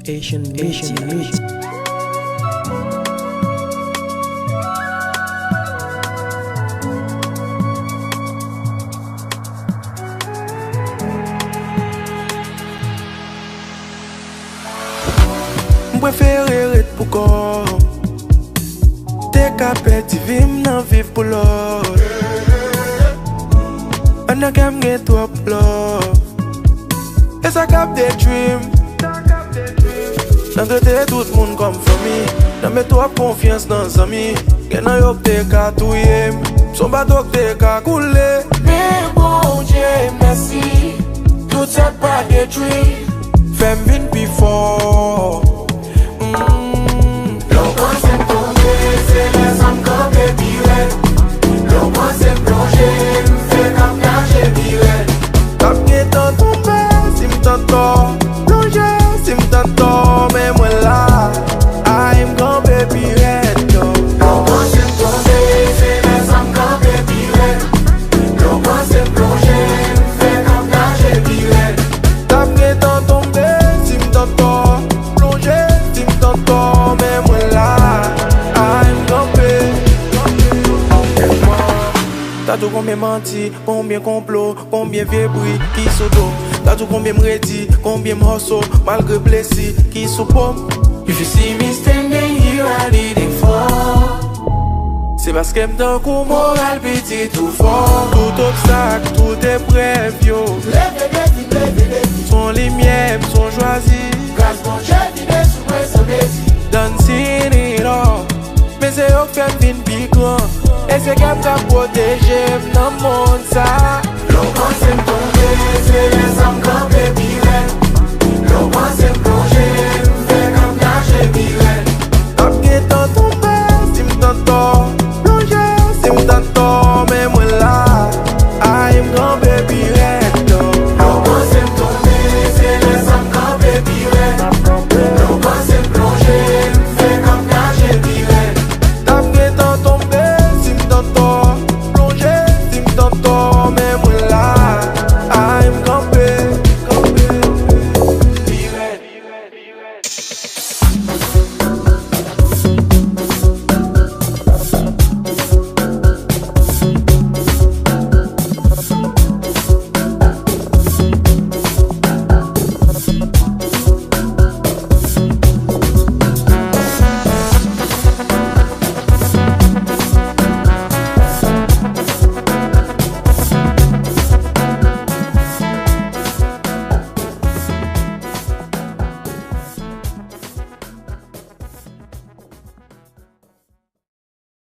Asian Mix. Mwen prefere ret pou kom. Te ka peti vim nan viv pou lot. An a kem gen trop love. E sa kap de dream. Nan trete tout moun kom fami. Nan me trop konfians nan zami. Gen nan yok te ka touye. Son batok te ka koule. Me bon Dieu merci. Tout set pa de dream. Fem vin before. T'as tout combien menti, combien complot, combien vieux bruit qui sous dos. T'as tout combien m'redit, combien m'hustle, malgré blessé qui sous pomme. If you see me standing here, I need it for. C'est parce que m'donne coup moral petit tout fort. Tout obstacle, tout épreuve, yo. Son lumière, son choisi. Grâce mon Dieu, vine sous moi, son désir. Dancing it all. Mais c'est eux qui fait une big grand. Et c'est qu'elle m'a protégé dans le monde ça. L'eau quand c'est tombé, c'est les âmes campées.